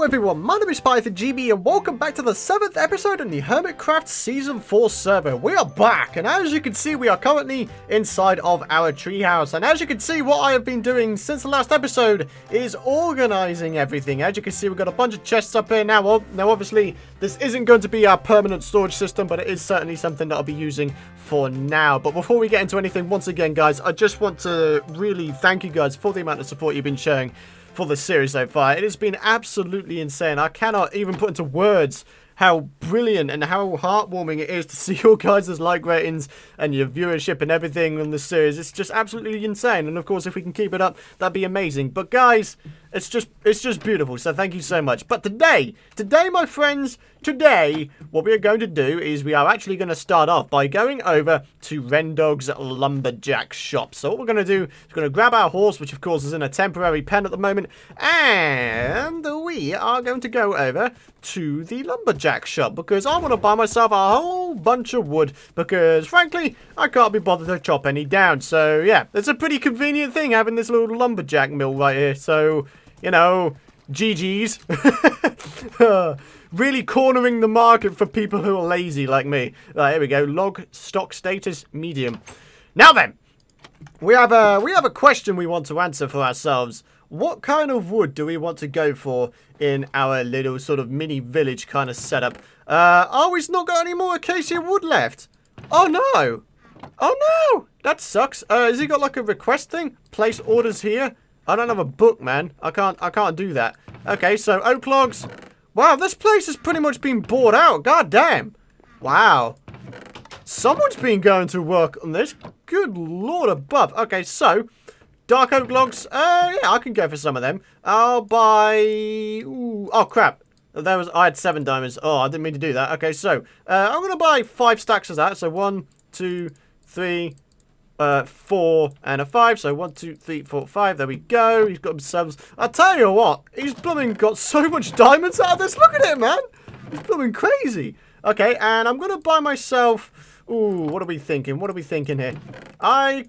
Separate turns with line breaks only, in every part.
Hello everyone, my name is PythonGB and welcome back to the 7th episode in the Hermitcraft Season 4 server. We are back, and as you can see we are currently inside of our treehouse, and as you can see what I have been doing since the last episode is organising everything. As you can see we've got a bunch of chests up here now. Well, now obviously this isn't going to be our permanent storage system, but it is certainly something that I'll be using for now. But before we get into anything, once again guys, I just want to really thank you guys for the amount of support you've been showing for the series so far. It has been absolutely insane. I cannot even put into words how brilliant and how heartwarming it is to see your guys' like ratings and your viewership and everything on the series. It's just absolutely insane, and of course if we can keep it up, that'd be amazing. But guys, it's just beautiful, so thank you so much. But today my friends, what we are going to do is we are actually going to start off by going over to Rendog's Lumberjack shop. So what we're going to do is we're going to grab our horse, which of course is in a temporary pen at the moment, and we are going to go over to the Lumberjack shop because I want to buy myself a whole bunch of wood because frankly I can't be bothered to chop any down. So yeah, it's a pretty convenient thing having this little lumberjack mill right here. So, you know, GG's. Really cornering the market for people who are lazy like me. Right, here we go. Log stock status medium. Now then, we have a question we want to answer for ourselves. What kind of wood do we want to go for in our little sort of mini village kind of setup? Oh, he's not got any more acacia wood left. Oh no. Oh no. That sucks. Has he got like a request thing? Place orders here. I don't have a book, man. I can't do that. Okay, so oak logs. Wow, this place has pretty much been bought out. God damn. Wow. Someone's been going to work on this. Good lord above. Okay, so dark oak logs. Yeah, I can go for some of them. I'll buy. Ooh, oh crap. I had 7 diamonds. Oh, I didn't mean to do that. Okay, so I'm gonna buy 5 stacks of that. So 1, 2, 3. 4 and a 5, so 1, 2, 3, 4, 5. There we go. He's got himself. I tell you what, he's blooming got so much diamonds out of this. Look at it, man. He's blooming crazy. Okay, and I'm gonna buy myself. Ooh, what are we thinking? What are we thinking here? I'm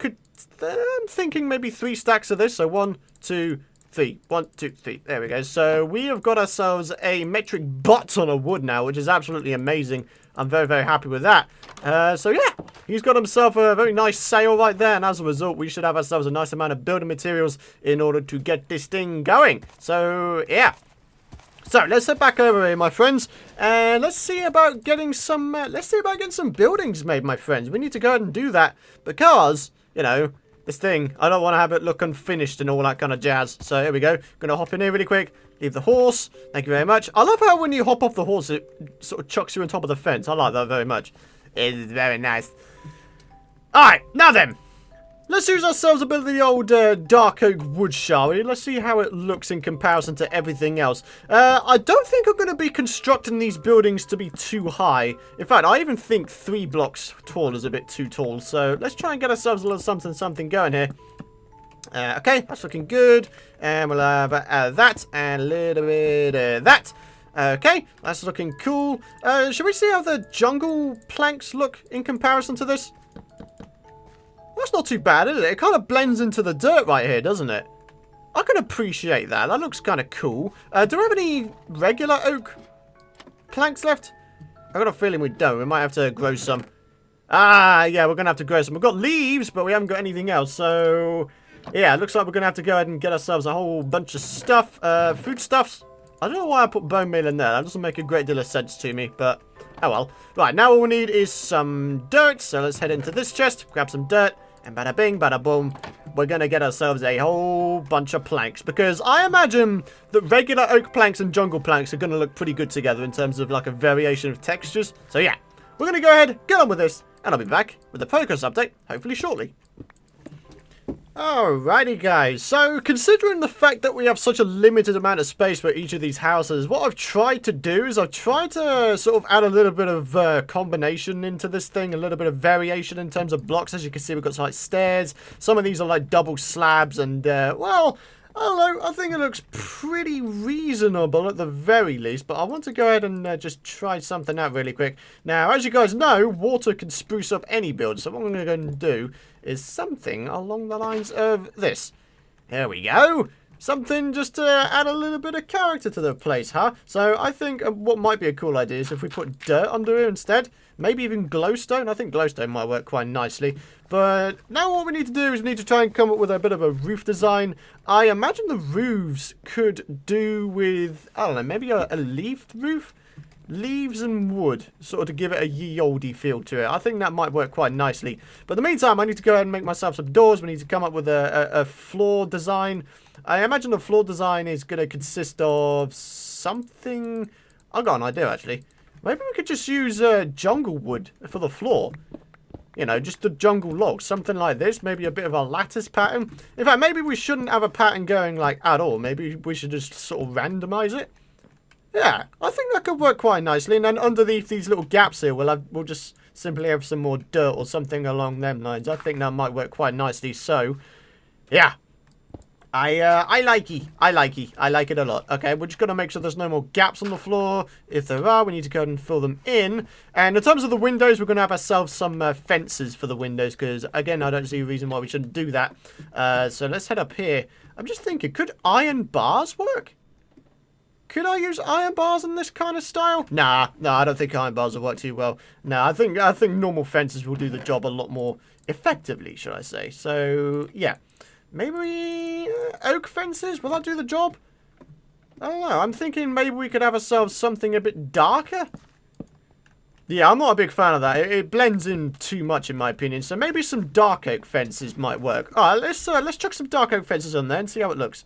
thinking maybe 3 stacks of this. So 1, 2, 3. 1, 2, 3. There we go. So we have got ourselves a metric butt ton of wood now, which is absolutely amazing. I'm very, very happy with that. So yeah, he's got himself a very nice sale right there, and as a result, we should have ourselves a nice amount of building materials in order to get this thing going. So yeah. So let's head back over here, my friends, and let's see about getting some. Buildings made, my friends. We need to go ahead and do that because, you know, this thing, I don't want to have it look unfinished and all that kind of jazz. So here we go. Gonna hop in here really quick. Leave the horse. Thank you very much. I love how when you hop off the horse, it sort of chucks you on top of the fence. I like that very much. It is very nice. Alright, now then. Let's use ourselves a bit of the old dark oak wood, shall we? Let's see how it looks in comparison to everything else. I don't think I'm going to be constructing these buildings to be too high. In fact, I even think 3 blocks tall is a bit too tall. So let's try and get ourselves a little something going here. Okay, that's looking good. And we'll have that and a little bit of that. Okay, that's looking cool. Should we see how the jungle planks look in comparison to this? That's not too bad, is it? It kind of blends into the dirt right here, doesn't it? I can appreciate that. That looks kind of cool. Do we have any regular oak planks left? I've got a feeling we don't. We might have to grow some. Ah, yeah, we're going to have to grow some. We've got leaves, but we haven't got anything else. So, yeah, it looks like we're going to have to go ahead and get ourselves a whole bunch of stuff. Foodstuffs. I don't know why I put bone meal in there. That doesn't make a great deal of sense to me, but oh well. Right, now all we need is some dirt. So let's head into this chest, grab some dirt, and bada bing, bada boom. We're going to get ourselves a whole bunch of planks because I imagine that regular oak planks and jungle planks are going to look pretty good together in terms of like a variation of textures. So yeah, we're going to go ahead, get on with this, and I'll be back with a progress update, hopefully shortly. Alrighty guys, so considering the fact that we have such a limited amount of space for each of these houses, what I've tried to do is I've tried to sort of add a little bit of combination into this thing, a little bit of variation in terms of blocks. As you can see, we've got some like stairs, some of these are like double slabs, and well, I don't know, I think it looks pretty reasonable at the very least, but I want to go ahead and just try something out really quick. Now, as you guys know, water can spruce up any build, so what I'm going to go and do is something along the lines of this. Here we go. Something just to add a little bit of character to the place, huh? So I think what might be a cool idea is if we put dirt under here instead. Maybe even glowstone. I think glowstone might work quite nicely. But now what we need to do is we need to try and come up with a bit of a roof design. I imagine the roofs could do with, I don't know, maybe a leafed roof? Leaves and wood, sort of to give it a ye olde feel to it. I think that might work quite nicely. But in the meantime, I need to go ahead and make myself some doors. We need to come up with a floor design. I imagine the floor design is going to consist of something... I've got an idea, actually. Maybe we could just use jungle wood for the floor. You know, just the jungle logs. Something like this. Maybe a bit of a lattice pattern. In fact, maybe we shouldn't have a pattern going, like, at all. Maybe we should just sort of randomize it. Yeah, I think that could work quite nicely. And then underneath these little gaps here, we'll just simply have some more dirt or something along them lines. I think that might work quite nicely. So, yeah. I like it. I like it a lot. Okay, we're just going to make sure there's no more gaps on the floor. If there are, we need to go ahead and fill them in. And in terms of the windows, we're going to have ourselves some fences for the windows. Because, again, I don't see a reason why we shouldn't do that. So let's head up here. I'm just thinking, could iron bars work? Could I use iron bars in this kind of style? Nah, I don't think iron bars will work too well. Nah, I think normal fences will do the job a lot more effectively, should I say. So, yeah. Maybe oak fences? Will that do the job? I don't know. I'm thinking maybe we could have ourselves something a bit darker. Yeah, I'm not a big fan of that. It blends in too much, in my opinion. So maybe some dark oak fences might work. All right, let's chuck some dark oak fences on there and see how it looks.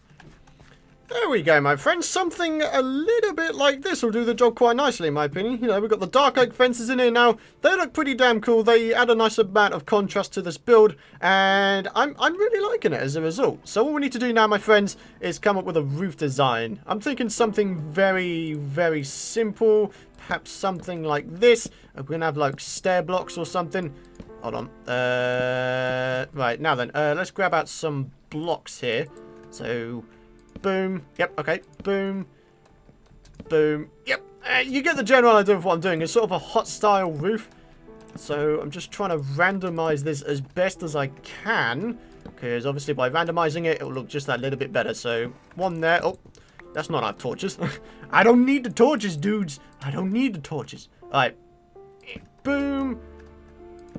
There we go, my friends. Something a little bit like this will do the job quite nicely, in my opinion. You know, we've got the dark oak fences in here now. They look pretty damn cool. They add a nice amount of contrast to this build, and I'm really liking it as a result. So what we need to do now, my friends, is come up with a roof design. I'm thinking something very, very simple. Perhaps something like this. We're going to have, like, stair blocks or something. Hold on. Right, now then. Let's grab out some blocks here. So... boom. Yep. Okay. Boom. Boom. Yep. You get the general idea of what I'm doing. It's sort of a hot style roof. So I'm just trying to randomize this as best as I can. Because obviously by randomizing it, it'll look just that little bit better. So one there. Oh, that's not our torches. I don't need the torches, dudes. I don't need the torches. All right. Boom.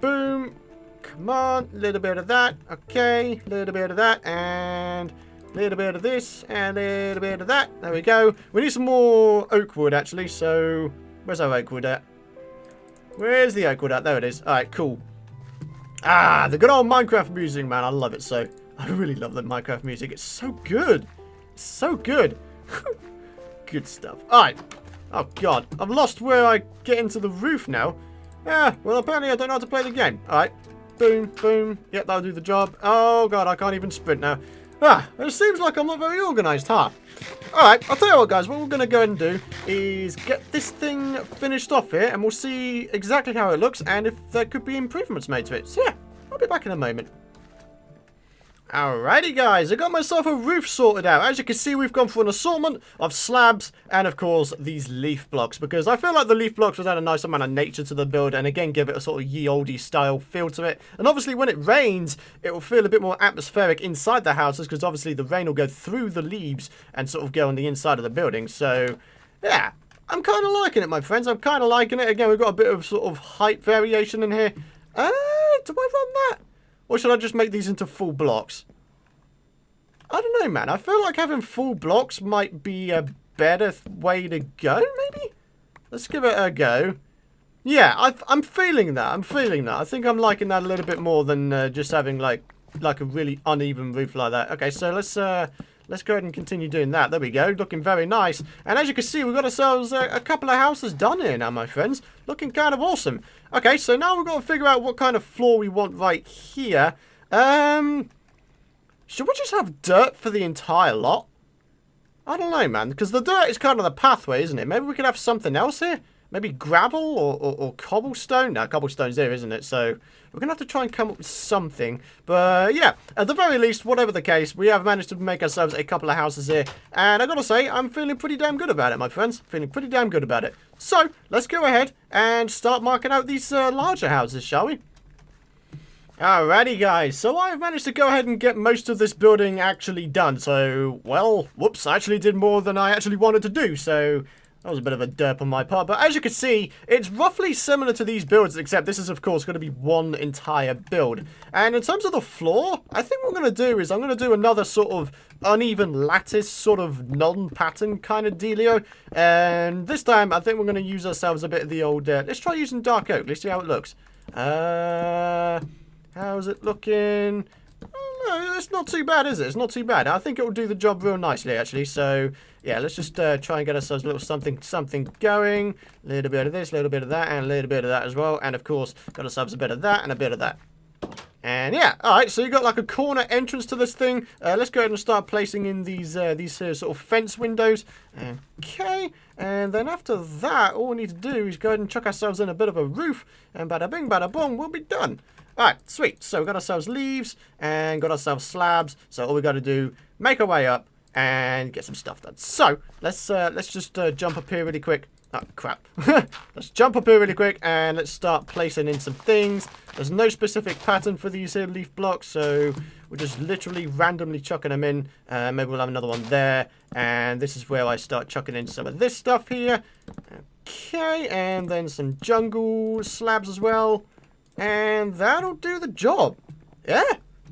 Boom. Come on. A little bit of that. Okay. A little bit of that. And... a little bit of this, and a little bit of that. There we go. We need some more oak wood, actually. So, where's our oak wood at? Where's the oak wood at? There it is. Alright, cool. Ah, the good old Minecraft music, man. I love it so. I really love the Minecraft music. It's so good. It's so good. Good stuff. Alright. Oh, God. I've lost where I get into the roof now. Yeah, well, apparently I don't know how to play the game. Alright. Boom, boom. Yep, that'll do the job. Oh, God, I can't even sprint now. Ah, it seems like I'm not very organised, huh? Alright, I'll tell you what, guys. What we're going to go ahead and do is get this thing finished off here, and we'll see exactly how it looks and if there could be improvements made to it. So, yeah, I'll be back in a moment. Alrighty, guys. I got myself a roof sorted out. As you can see, we've gone for an assortment of slabs and, of course, these leaf blocks. Because I feel like the leaf blocks would add a nice amount of nature to the build and, again, give it a sort of ye olde style feel to it. And, obviously, when it rains, it will feel a bit more atmospheric inside the houses because, obviously, the rain will go through the leaves and sort of go on the inside of the building. So, yeah. I'm kind of liking it, my friends. I'm kind of liking it. Again, we've got a bit of sort of height variation in here. Do I run that? Or should I just make these into full blocks? I don't know, man. I feel like having full blocks might be a better way to go, maybe? Let's give it a go. Yeah, I'm feeling that. I'm feeling that. I think I'm liking that a little bit more than just having, like a really uneven roof like that. Okay, so let's go ahead and continue doing that. There we go. Looking very nice. And as you can see, we've got ourselves a couple of houses done here now, my friends. Looking kind of awesome. Okay, so now we've got to figure out what kind of floor we want right here. Should we just have dirt for the entire lot? I don't know, man. Because the dirt is kind of the pathway, isn't it? Maybe we could have something else here? Maybe gravel or cobblestone? No, cobblestone's there, isn't it? So we're going to have to try and come up with something. But yeah, at the very least, whatever the case, we have managed to make ourselves a couple of houses here. And I got to say, I'm feeling pretty damn good about it, my friends. Feeling pretty damn good about it. So let's go ahead and start marking out these larger houses, shall we? Alrighty guys, so I've managed to go ahead and get most of this building actually done. So, well, whoops, I actually did more than I actually wanted to do, so that was a bit of a derp on my part. But as you can see, it's roughly similar to these builds, except this is of course going to be one entire build. And in terms of the floor, I think what I'm going to do is I'm going to do another sort of uneven lattice, sort of non-pattern kind of dealio. And this time, I think we're going to use ourselves a bit of the old, let's try using dark oak, let's see how it looks. How's it looking? Oh, no, it's not too bad, is it? It's not too bad. I think it will do the job real nicely, actually. So, yeah, let's just try and get ourselves a little something going. A little bit of this, a little bit of that, and a little bit of that as well. And, of course, got ourselves a bit of that and a bit of that. And, yeah, alright, so you got, like, a corner entrance to this thing. Let's go ahead and start placing in these sort of fence windows. Okay, and then after that, all we need to do is go ahead and chuck ourselves in a bit of a roof. And bada bing, bada boom, we'll be done. Alright, sweet. So we've got ourselves leaves and got ourselves slabs. So all we got to do, make our way up and get some stuff done. So let's just jump up here really quick. Oh, crap. Let's jump up here really quick and let's start placing in some things. There's no specific pattern for these here leaf blocks, so we're just literally randomly chucking them in. Maybe we'll have another one there. And this is where I start chucking in some of this stuff here. Okay, and then some jungle slabs as well. And that'll do the job. Yeah.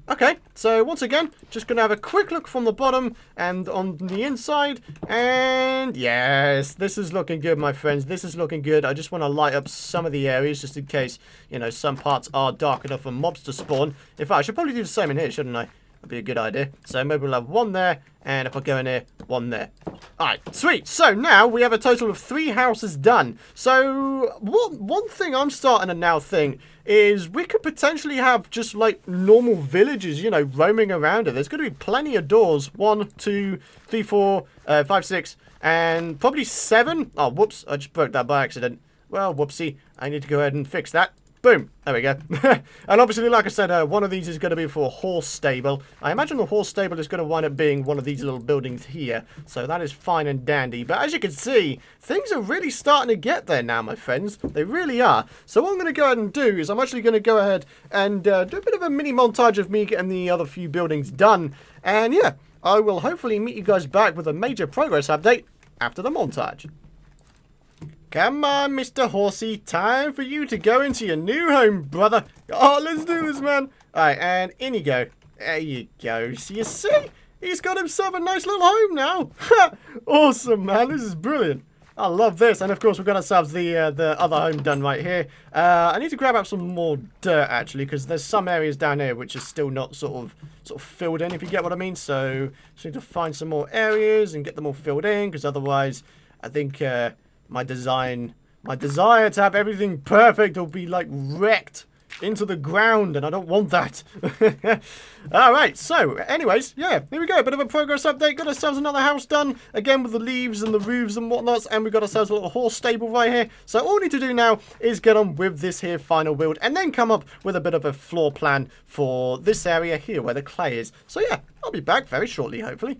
Okay. So once again, just going to have a quick look from the bottom and on the inside. And yes, this is looking good, my friends. This is looking good. I just want to light up some of the areas just in case, you know, some parts are dark enough for mobs to spawn. In fact, I should probably do the same in here, shouldn't I? That'd be a good idea. So maybe we'll have one there. And if I go in here, one there. Alright, sweet. So now we have a total of 3 houses done. So one thing I'm starting to now think is we could potentially have just like normal villages, you know, roaming around it. There's going to be plenty of doors. 1, 2, 3, 4, 5, 6, and probably 7. Oh, whoops. I just broke that by accident. Well, whoopsie. I need to go ahead and fix that. Boom. There we go. And obviously, like I said, one of these is going to be for a horse stable. I imagine the horse stable is going to wind up being one of these little buildings here. So that is fine and dandy. But as you can see, things are really starting to get there now, my friends. They really are. So what I'm going to go ahead and do is I'm actually going to go ahead and do a bit of a mini montage of me getting the other few buildings done. And yeah, I will hopefully meet you guys back with a major progress update after the montage. Come on, Mr. Horsey. Time for you to go into your new home, brother. Oh, let's do this, man. All right, and in you go. There you go. So you see? He's got himself a nice little home now. Awesome, man. This is brilliant. I love this. And, of course, we've got ourselves the other home done right here. I need to grab up some more dirt, actually, because there's some areas down here which are still not sort of filled in, if you get what I mean. So just need to find some more areas and get them all filled in, because otherwise I think... my desire to have everything perfect will be like wrecked into the ground, and I don't want that. Alright, so anyways, yeah, here we go, bit of a progress update. Got ourselves another house done, again with the leaves and the roofs and whatnots, and we got ourselves a little horse stable right here. So all we need to do now is get on with this here final build and then come up with a bit of a floor plan for this area here where the clay is. So yeah, I'll be back very shortly, hopefully.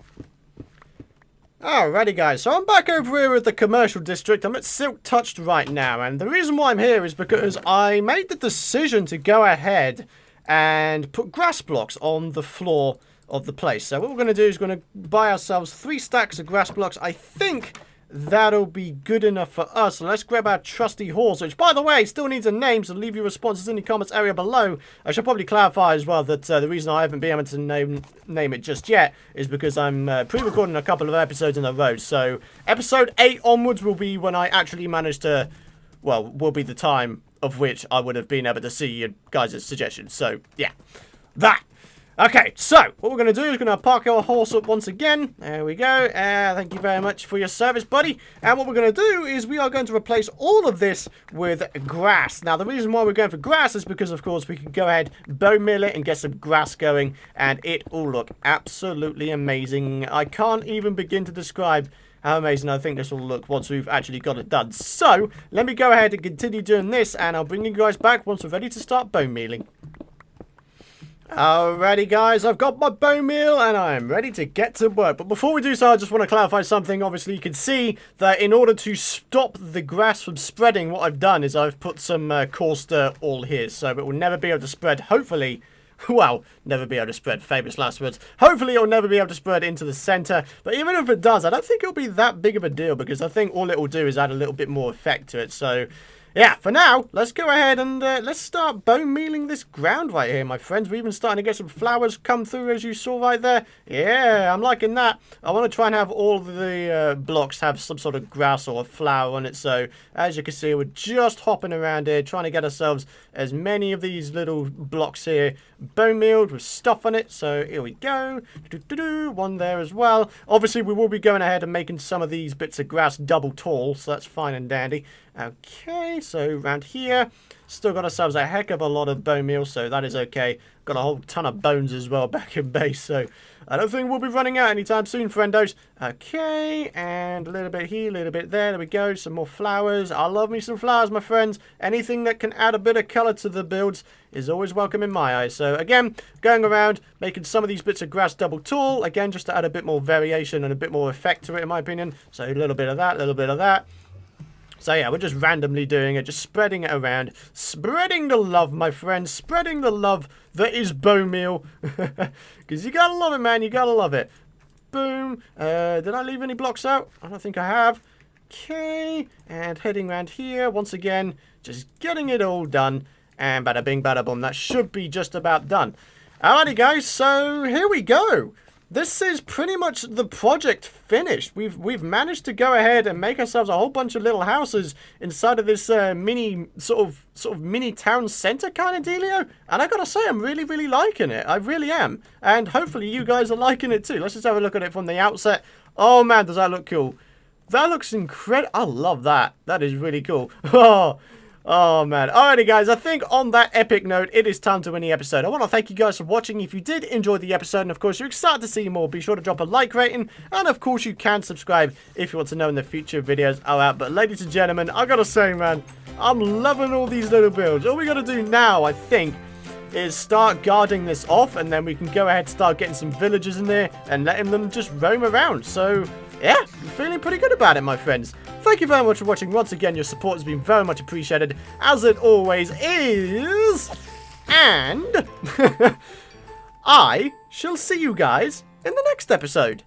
Alrighty guys, so I'm back over here at the commercial district. I'm at Silk Touched right now, and the reason why I'm here is because I made the decision to go ahead and put grass blocks on the floor of the place. So what we're going to do is going to buy ourselves 3 stacks of grass blocks. I think that'll be good enough for us. So let's grab our trusty horse, which, by the way, still needs a name, so leave your responses in the comments area below. I should probably clarify as well that the reason I haven't been able to name it just yet is because I'm pre-recording a couple of episodes in a row. So episode 8 onwards will be when I actually manage to, well, will be the time of which I would have been able to see your guys' suggestions. So, yeah, that. Okay, so what we're going to do is going to park our horse up once again. There we go. Thank you very much for your service, buddy. And what we're going to do is we are going to replace all of this with grass. Now, the reason why we're going for grass is because, of course, we can go ahead, bone meal it, and get some grass going. And it will look absolutely amazing. I can't even begin to describe how amazing I think this will look once we've actually got it done. So, let me go ahead and continue doing this, and I'll bring you guys back once we're ready to start bone mealing. Alrighty guys, I've got my bone meal and I'm ready to get to work. But before we do so, I just want to clarify something. Obviously you can see that in order to stop the grass from spreading, what I've done is I've put some coarse dirt all here. So it will never be able to spread, hopefully. Well, never be able to spread, famous last words. Hopefully it'll never be able to spread into the center. But even if it does, I don't think it'll be that big of a deal, because I think all it will do is add a little bit more effect to it. So yeah, for now, let's go ahead and let's start bone mealing this ground right here, my friends. We're even starting to get some flowers come through, as you saw right there. Yeah, I'm liking that. I want to try and have all the blocks have some sort of grass or a flower on it. So, as you can see, we're just hopping around here, trying to get ourselves as many of these little blocks here bone mealed with stuff on it. So, here we go. One there as well. Obviously, we will be going ahead and making some of these bits of grass double tall, so that's fine and dandy. Okay, so around here, still got ourselves a heck of a lot of bone meal, so that is okay. Got a whole ton of bones as well back in base, so I don't think we'll be running out anytime soon, friendos. Okay, and a little bit here, a little bit there. There we go, some more flowers. I love me some flowers, my friends. Anything that can add a bit of colour to the builds is always welcome in my eyes. So again, going around, making some of these bits of grass double tall. Again, just to add a bit more variation and a bit more effect to it, in my opinion. So a little bit of that, a little bit of that. So yeah, we're just randomly doing it, just spreading it around. Spreading the love, my friends. Spreading the love that is bone meal. Because you gotta love it, man. You gotta love it. Boom. Did I leave any blocks out? I don't think I have. Okay. And heading around here. Once again, just getting it all done. And bada bing, bada boom. That should be just about done. Alrighty, guys. So here we go. This is pretty much the project finished. We've managed to go ahead and make ourselves a whole bunch of little houses inside of this mini sort of mini town center kind of dealio. And I gotta say, I'm really liking it. I really am. And hopefully you guys are liking it too. Let's just have a look at it from the outset. Oh man, does that look cool? That looks incredible. I love that. That is really cool. Oh, man. Alrighty, guys. I think on that epic note, it is time to end the episode. I want to thank you guys for watching. If you did enjoy the episode, and of course, you're excited to see more, be sure to drop a like rating. And of course, you can subscribe if you want to know when the future videos are out. But ladies and gentlemen, I gotta say, man, I'm loving all these little builds. All we gotta do now, I think, is start guarding this off. And then we can go ahead and start getting some villagers in there and letting them just roam around. So yeah, I'm feeling pretty good about it, my friends. Thank you very much for watching. Once again, your support has been very much appreciated, as it always is. And I shall see you guys in the next episode.